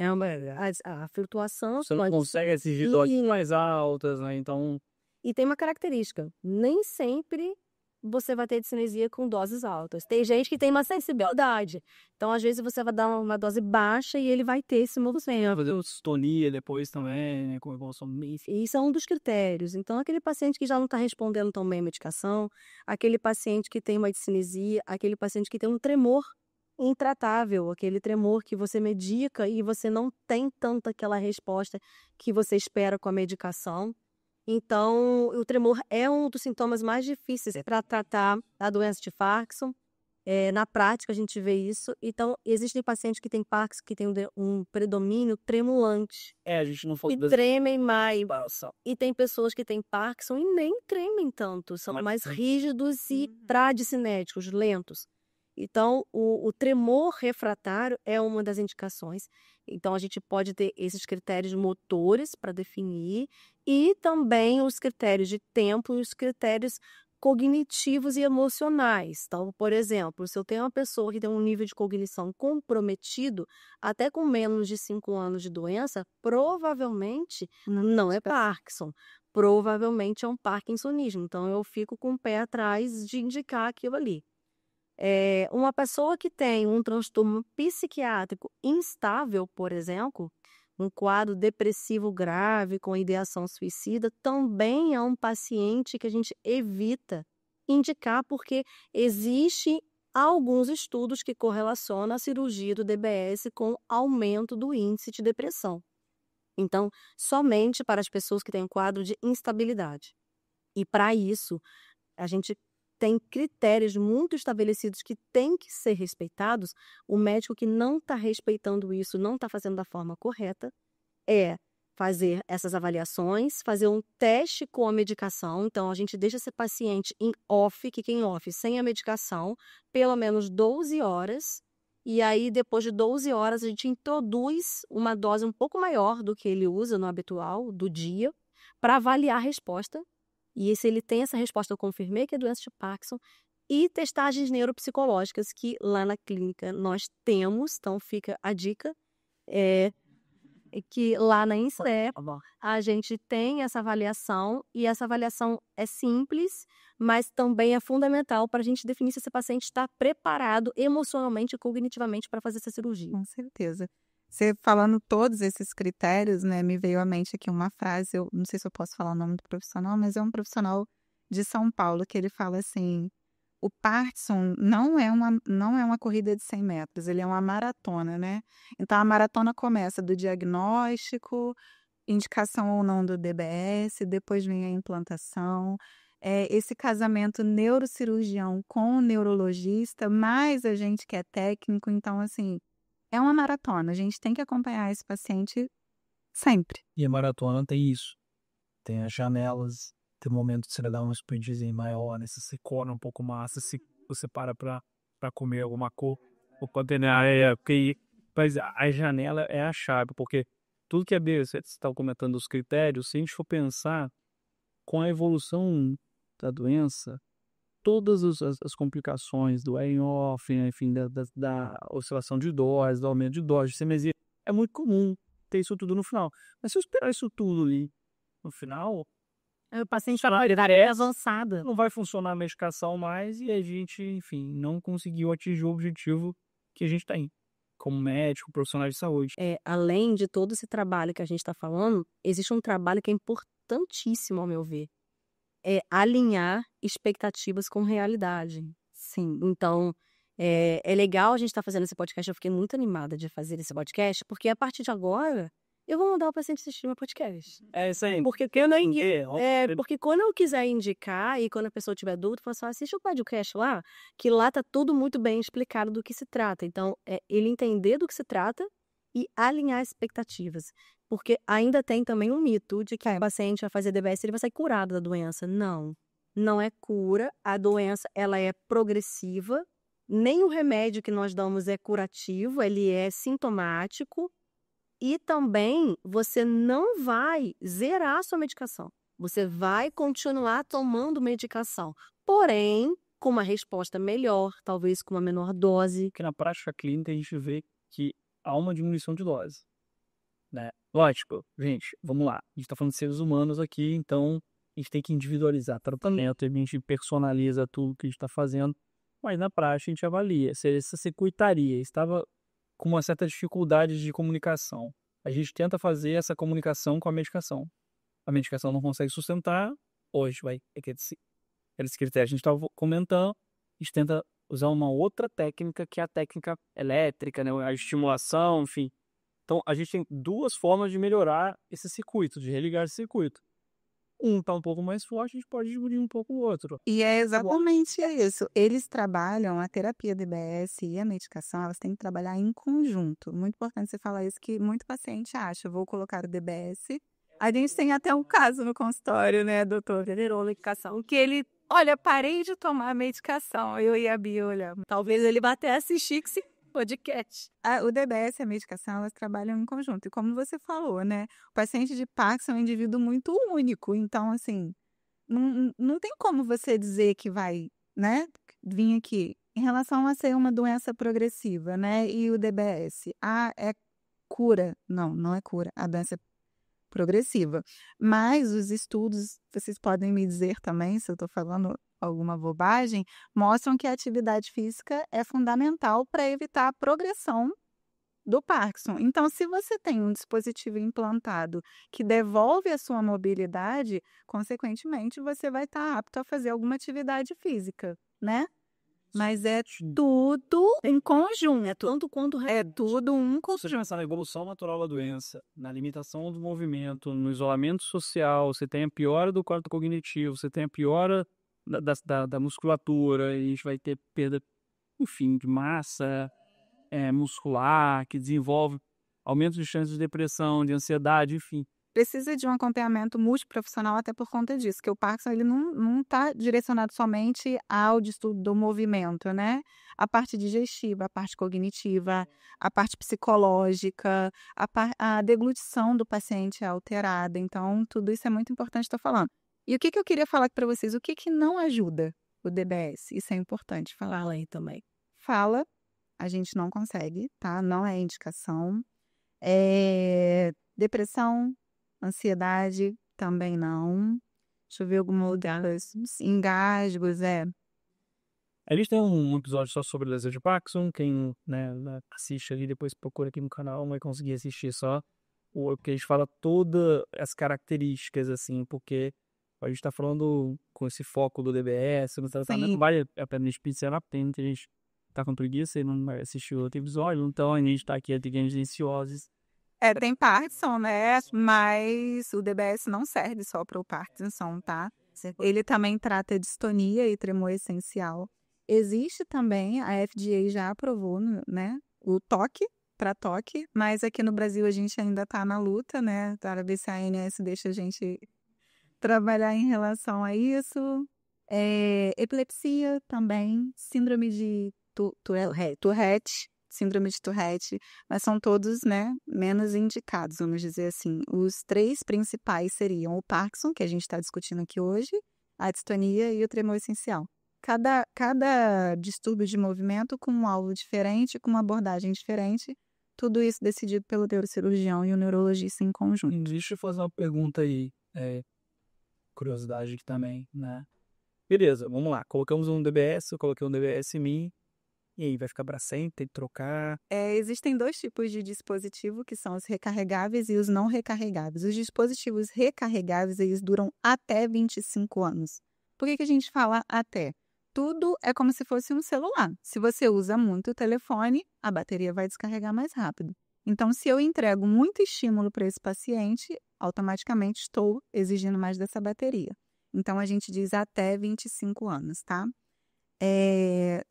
a flutuação. Você não consegue exigir doses mais altas, né? Então. E tem uma característica: nem sempre você vai ter discinesia com doses altas. Tem gente que tem uma sensibilidade. Então, às vezes, você vai dar uma dose baixa e ele vai ter esse movimento. Fazer distonia depois também, né? Com evolução. E isso é um dos critérios. Então, aquele paciente que já não está respondendo tão bem à medicação, aquele paciente que tem uma discinesia, aquele paciente que tem um tremor intratável, aquele tremor que você medica e você não tem tanto aquela resposta que você espera com a medicação. Então, o tremor é um dos sintomas mais difíceis para tratar a doença de Parkinson. Na prática, a gente vê isso. Então, existem pacientes que têm Parkinson que têm um predomínio tremulante. A gente não falou E tremem mais. E tem pessoas que têm Parkinson e nem tremem tanto. São mais rígidos e bradicinéticos, lentos. Então, o tremor refratário é uma das indicações. Então, a gente pode ter esses critérios motores para definir e também os critérios de tempo e os critérios cognitivos e emocionais. Então, por exemplo, se eu tenho uma pessoa que tem um nível de cognição comprometido, até com menos de 5 anos de doença, provavelmente não é Parkinson. Provavelmente é um parkinsonismo. Então, eu fico com o pé atrás de indicar aquilo ali. Uma pessoa que tem um transtorno psiquiátrico instável, por exemplo, um quadro depressivo grave com ideação suicida, também é um paciente que a gente evita indicar, porque existe alguns estudos que correlacionam a cirurgia do DBS com aumento do índice de depressão. Então, somente para as pessoas que têm um quadro de instabilidade. E para isso, a gente tem critérios muito estabelecidos que têm que ser respeitados. O médico que não está respeitando isso, não está fazendo da forma correta, é fazer essas avaliações, fazer um teste com a medicação. Então, a gente deixa esse paciente em off, que em off, sem a medicação, pelo menos 12 horas. E aí, depois de 12 horas, a gente introduz uma dose um pouco maior do que ele usa no habitual do dia, para avaliar a resposta. E se ele tem essa resposta, eu confirmei que é doença de Parkinson. E testagens neuropsicológicas, que lá na clínica nós temos. Então, fica a dica. Que lá na INSPER a gente tem essa avaliação, e essa avaliação é simples, mas também é fundamental para a gente definir se esse paciente está preparado emocionalmente e cognitivamente para fazer essa cirurgia. Com certeza. Você falando todos esses critérios, né, me veio à mente aqui uma frase, eu não sei se eu posso falar o nome do profissional, mas é um profissional de São Paulo que ele fala assim: o Parkinson não é uma corrida de 100 metros, ele é uma maratona, né? Então, a maratona começa do diagnóstico, indicação ou não do DBS, depois vem a implantação, esse casamento neurocirurgião com o neurologista, mais a gente que é técnico. Então, assim, é uma maratona, a gente tem que acompanhar esse paciente sempre. E a maratona tem isso. Tem as janelas, tem o momento de você dar um sprintzinho maior, né? Se você corre um pouco mais, se você para pra comer alguma coisa, ou quando tem na areia, porque mas a janela é a chave, porque tudo que você está comentando os critérios, se a gente for pensar com a evolução da doença, todas as complicações do wearing off, né, enfim, da oscilação de dose, do aumento de dose, de semesia, é muito comum ter isso tudo no final. Mas se eu esperar isso tudo ali no final, O paciente é avançada. não vai funcionar a medicação mais e a gente, enfim, não conseguiu atingir o objetivo que a gente tem como médico, profissional de saúde. Além de todo esse trabalho que a gente está falando, existe um trabalho que é importantíssimo, ao meu ver. É alinhar expectativas com realidade. Sim. Então, é legal a gente estar fazendo esse podcast. Eu fiquei muito animada de fazer esse podcast, porque a partir de agora, eu vou mandar o paciente assistir meu podcast. É isso aí. Porque porque quando eu quiser indicar e quando a pessoa tiver dúvida, eu falo assim: assiste o podcast lá, que lá tá tudo muito bem explicado do que se trata. Então, ele entender do que se trata e alinhar expectativas. Porque ainda tem também um mito de que o paciente vai fazer DBS e ele vai sair curado da doença. Não, não é cura. A doença, ela é progressiva. Nem o remédio que nós damos é curativo, ele é sintomático. E também você não vai zerar a sua medicação. Você vai continuar tomando medicação. Porém, com uma resposta melhor, talvez com uma menor dose. Porque na prática clínica a gente vê que há uma diminuição de dose, né? Lógico, gente, vamos lá. A gente tá falando de seres humanos aqui, então a gente tem que individualizar tratamento, a gente personaliza tudo que a gente tá fazendo, mas na prática a gente avalia se essa secretaria estava com uma certa dificuldade de comunicação. A gente tenta fazer essa comunicação com a medicação. A medicação não consegue sustentar, hoje vai aqueles critérios que a gente estava comentando, a gente tenta usar uma outra técnica, que é a técnica elétrica, né, a estimulação, enfim. Então, a gente tem duas formas de melhorar esse circuito, de religar esse circuito. Um está um pouco mais forte, a gente pode diminuir um pouco o outro. E é exatamente isso. Eles trabalham, a terapia DBS e a medicação, elas têm que trabalhar em conjunto. Muito importante você falar isso, que muito paciente acha: vou colocar o DBS. A gente tem até um caso no consultório, né, doutor? Medicação. Que ele, olha, parei de tomar a medicação. Eu e a Bia olhamos. Talvez ele vá até assistir esse podcast. O DBS e a medicação, elas trabalham em conjunto. E como você falou, né, o paciente de Parkinson é um indivíduo muito único. Então, assim, não tem como você dizer que vai, né, vir aqui. Em relação a ser uma doença progressiva, né, e o DBS, é cura? Não é cura. A doença é progressiva. Mas os estudos, vocês podem me dizer também, se eu estou falando alguma bobagem, mostram que a atividade física é fundamental para evitar a progressão do Parkinson. Então, se você tem um dispositivo implantado que devolve a sua mobilidade, consequentemente, você vai estar apto a fazer alguma atividade física, né? Mas é tudo em conjunto. É tanto quanto É tudo um Se você pensar na evolução natural da doença, na limitação do movimento, no isolamento social, você tem a piora do quadro cognitivo, você tem a piora da musculatura, e a gente vai ter perda, enfim, de massa muscular, que desenvolve aumento de chances de depressão, de ansiedade, enfim. precisa de um acompanhamento multiprofissional até por conta disso, que o Parkinson ele não está direcionado somente ao distúrbio do movimento, né? A parte digestiva, a parte cognitiva, a parte psicológica, a deglutição do paciente é alterada. Então, tudo isso é muito importante estar falando. E o que eu queria falar para vocês? O que não ajuda o DBS? Isso é importante falar. Fala aí também. Fala, a gente não consegue, tá? Não é indicação. Depressão, ansiedade, também não. Deixa eu ver alguma outra coisa. Engasgos, A gente tem um episódio só sobre lesão de Parkinson. Quem, né, assiste ali, depois procura aqui no canal, vai conseguir assistir só. Porque a gente fala todas as características, assim, porque a gente tá falando com esse foco do DBS, no tratamento, Sim. vale a pena a gente pincelar, porque a gente tá com preguiça e não vai assistir o outro episódio, então a gente tá aqui ansiosos. Tem Parkinson, né? Mas o DBS não serve só para o Parkinson, tá? Ele também trata distonia e tremor essencial. Existe também, a FDA já aprovou, né? O toque, para toque, mas aqui no Brasil a gente ainda tá na luta, né? Para ver se a ANS deixa a gente trabalhar em relação a isso. Epilepsia também, síndrome de Tourette, síndrome de Tourette, mas são todos, né, menos indicados, vamos dizer assim. Os 3 principais seriam o Parkinson, que a gente está discutindo aqui hoje, a distonia e o tremor essencial. Cada distúrbio de movimento com um alvo diferente, com uma abordagem diferente, tudo isso decidido pelo neurocirurgião e o neurologista em conjunto. Deixa eu fazer uma pergunta aí, curiosidade aqui também, né? Beleza, vamos lá. Colocamos um DBS, eu coloquei um DBS em mim. E aí, vai ficar para sempre, tem que trocar? Existem 2 tipos de dispositivo, que são os recarregáveis e os não recarregáveis. Os dispositivos recarregáveis, eles duram até 25 anos. Por que a gente fala até? Tudo é como se fosse um celular. Se você usa muito o telefone, a bateria vai descarregar mais rápido. Então, se eu entrego muito estímulo para esse paciente, automaticamente estou exigindo mais dessa bateria. Então, a gente diz até 25 anos, tá?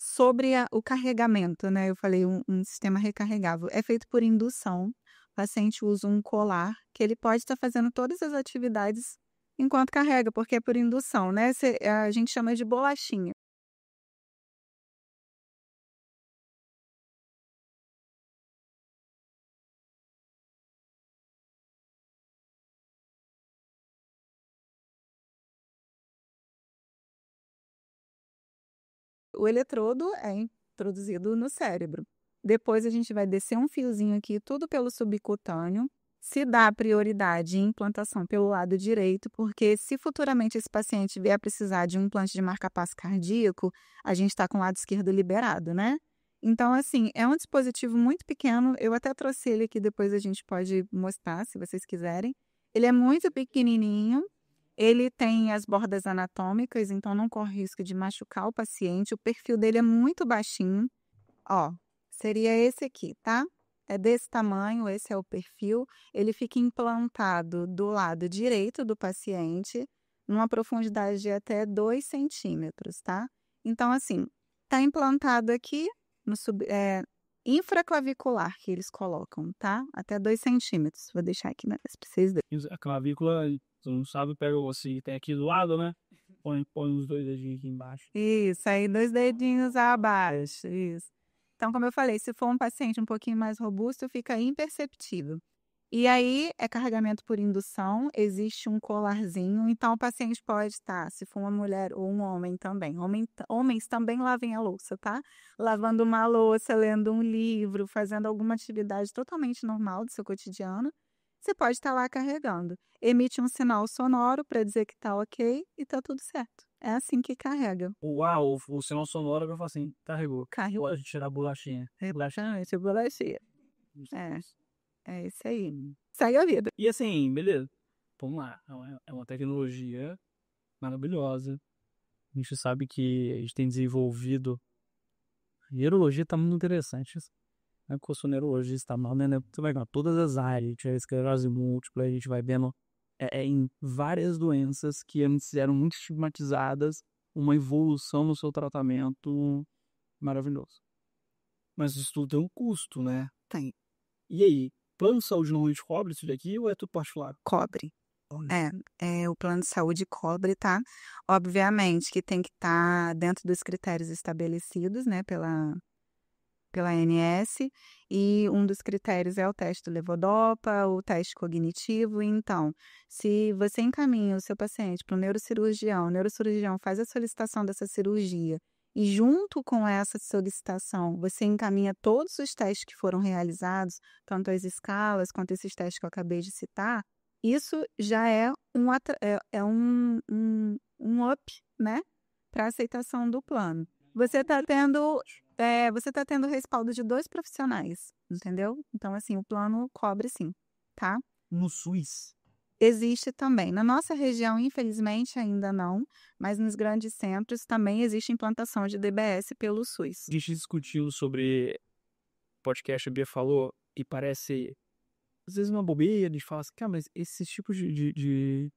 Sobre o carregamento, né? Eu falei um sistema recarregável. É feito por indução. O paciente usa um colar que ele pode estar fazendo todas as atividades enquanto carrega, porque é por indução, né? A gente chama de bolachinha. O eletrodo é introduzido no cérebro. Depois a gente vai descer um fiozinho aqui, tudo pelo subcutâneo. Se dá prioridade em implantação pelo lado direito, porque se futuramente esse paciente vier a precisar de um implante de marca-passo cardíaco, a gente está com o lado esquerdo liberado, né? Então, assim, é um dispositivo muito pequeno. Eu até trouxe ele aqui, depois a gente pode mostrar, se vocês quiserem. Ele é muito pequenininho. Ele tem as bordas anatômicas, então não corre risco de machucar o paciente. O perfil dele é muito baixinho. Ó, seria esse aqui, tá? É desse tamanho, esse é o perfil. Ele fica implantado do lado direito do paciente, numa profundidade de até 2 centímetros, tá? Então, assim, tá implantado aqui no infraclavicular que eles colocam, tá? Até 2 centímetros. Vou deixar aqui para vocês verem. A clavícula, tu não sabe, pega você tem aqui do lado, né? Põe os 2 dedinhos aqui embaixo. Isso, aí 2 dedinhos abaixo, isso. Então, como eu falei, se for um paciente um pouquinho mais robusto, fica imperceptível. E aí, é carregamento por indução, existe um colarzinho, então o paciente pode estar, se for uma mulher ou um homem também. Homens também lavem a louça, tá? Lavando uma louça, lendo um livro, fazendo alguma atividade totalmente normal do seu cotidiano. Você pode estar lá carregando. Emite um sinal sonoro para dizer que tá ok e tá tudo certo. É assim que carrega. Uau, o sinal sonoro vai falar assim, carregou. Carregou. Pode tirar a bolachinha. Relaxante, bolachinha. É isso aí. Segue a vida. E assim, beleza. Vamos lá. É uma tecnologia maravilhosa. A gente sabe que a gente tem desenvolvido Neurologia tá muito interessante. Não é que eu sou neurologista, mal, né? Você vai ver todas as áreas, a gente vai esclerose múltipla, a gente vai vendo em várias doenças que antes eram muito estigmatizadas, uma evolução no seu tratamento maravilhoso. Mas isso tudo tem um custo, né? Tem. E aí, plano de saúde normalmente cobre isso daqui ou é tudo particular? Cobre. O plano de saúde cobre, tá? Obviamente que tem que estar dentro dos critérios estabelecidos, né, pela ANS, e um dos critérios é o teste do levodopa, o teste cognitivo. Então, se você encaminha o seu paciente para o neurocirurgião faz a solicitação dessa cirurgia, e junto com essa solicitação, você encaminha todos os testes que foram realizados, tanto as escalas quanto esses testes que eu acabei de citar, isso já é um up, né, para aceitação do plano. Você está tendo respaldo de 2 profissionais, entendeu? Então, assim, o plano cobre sim, tá? No SUS? Existe também. Na nossa região, infelizmente, ainda não, mas nos grandes centros também existe implantação de DBS pelo SUS. A gente discutiu sobre podcast, a Bia falou, e parece, às vezes, uma bobeira, a gente fala assim, cara, mas esses tipos de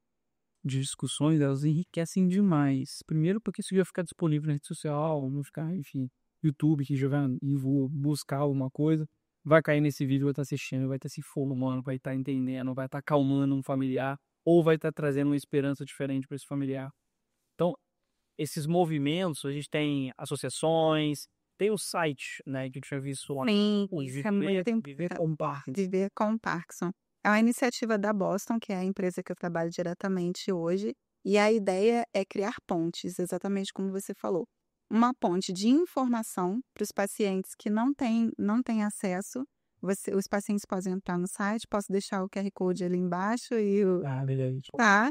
discussões, elas enriquecem demais. Primeiro porque isso já fica disponível na rede social, não ficar, enfim, YouTube, que já vai e vou buscar alguma coisa, vai cair nesse vídeo, vai estar assistindo, vai estar se formando, vai estar entendendo, vai estar acalmando um familiar, ou vai estar trazendo uma esperança diferente para esse familiar. Então, esses movimentos, a gente tem associações, tem o site, né, que eu tinha visto lá. Sim, O isso é muito Viver com Parkinson. Viver com Parkinson. É uma iniciativa da Boston, que é a empresa que eu trabalho diretamente hoje, e a ideia é criar pontes, exatamente como você falou. Uma ponte de informação para os pacientes que não têm acesso. Os pacientes podem entrar no site, posso deixar o QR Code ali embaixo e Beleza. tá?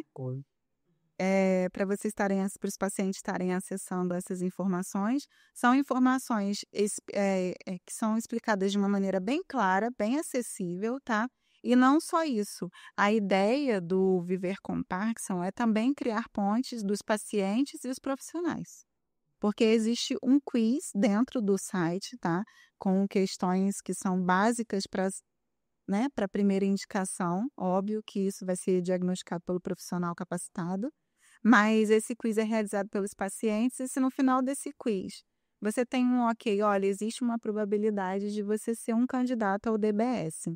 Para os pacientes estarem acessando essas informações. São informações que são explicadas de uma maneira bem clara, bem acessível, tá? E não só isso. A ideia do Viver com Parkinson é também criar pontes dos pacientes e os profissionais. Porque existe um quiz dentro do site, tá? Com questões que são básicas para, né, para a primeira indicação. Óbvio que isso vai ser diagnosticado pelo profissional capacitado. Mas esse quiz é realizado pelos pacientes e se no final desse quiz você tem olha, existe uma probabilidade de você ser um candidato ao DBS.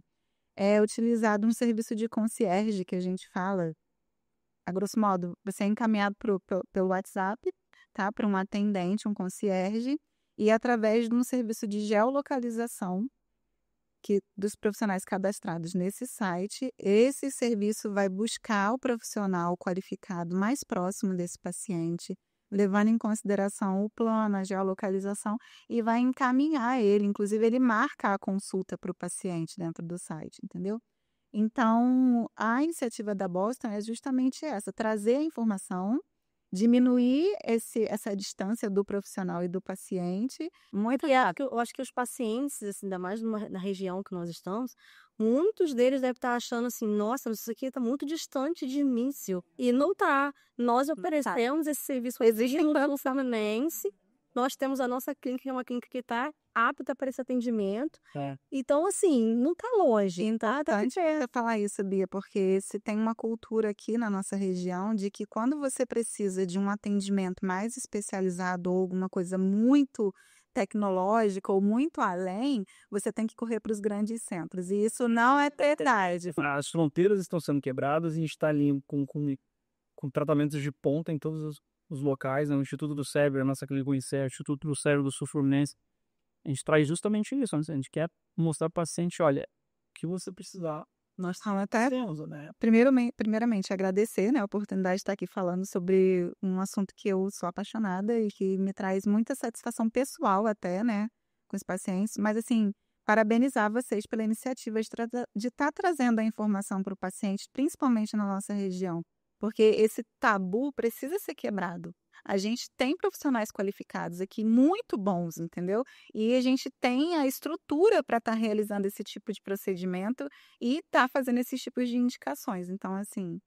É utilizado um serviço de concierge que a gente fala, a grosso modo, você é encaminhado pelo WhatsApp, tá? Para um atendente, um concierge, e através de um serviço de geolocalização dos profissionais cadastrados nesse site, esse serviço vai buscar o profissional qualificado mais próximo desse paciente, levando em consideração o plano, a geolocalização, e vai encaminhar ele. Inclusive, ele marca a consulta para o paciente dentro do site, entendeu? Então, a iniciativa da Boston é justamente essa, trazer a informação, diminuir essa distância do profissional e do paciente. Eu acho que os pacientes, assim, ainda mais na região que nós estamos, muitos deles devem estar achando assim, nossa, mas isso aqui está muito distante de mim, Sil. E não está. Nós oferecemos esse serviço. Existe no Fluminense. Nós temos a nossa clínica, que é uma clínica que está apta para esse atendimento. Então, assim, não está longe. Importante falar isso, Bia, porque se tem uma cultura aqui na nossa região de que quando você precisa de um atendimento mais especializado ou alguma coisa muito tecnológica ou muito além, você tem que correr para os grandes centros. E isso não é verdade. As fronteiras estão sendo quebradas e a gente está ali com tratamentos de ponta em todos os locais, né? O Instituto do Cérebro, a nossa clínica Unicef, o Instituto do Cérebro do Sul Fluminense. A gente traz justamente isso, né? A gente quer mostrar para o paciente, olha, o que você precisar, nós estamos até, né? Primeiramente, agradecer, né, a oportunidade de estar aqui falando sobre um assunto que eu sou apaixonada e que me traz muita satisfação pessoal até, né, com os pacientes. Mas, assim, parabenizar vocês pela iniciativa de estar trazendo a informação para o paciente, principalmente na nossa região. Porque esse tabu precisa ser quebrado. A gente tem profissionais qualificados aqui, muito bons, entendeu? E a gente tem a estrutura para estar realizando esse tipo de procedimento e estar fazendo esses tipos de indicações. Então, assim,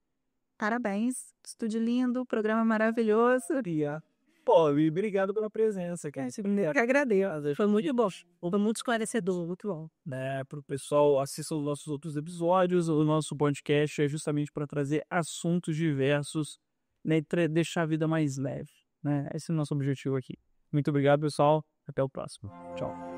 parabéns, estúdio lindo, programa maravilhoso. Pô, e obrigado pela presença, cara. Eu que agradeço. Foi muito bom. Foi muito esclarecedor, muito bom. Né, pro pessoal, assistam os nossos outros episódios. O nosso podcast é justamente para trazer assuntos diversos, né, e deixar a vida mais leve, né? Esse é o nosso objetivo aqui. Muito obrigado, pessoal. Até o próximo. Tchau.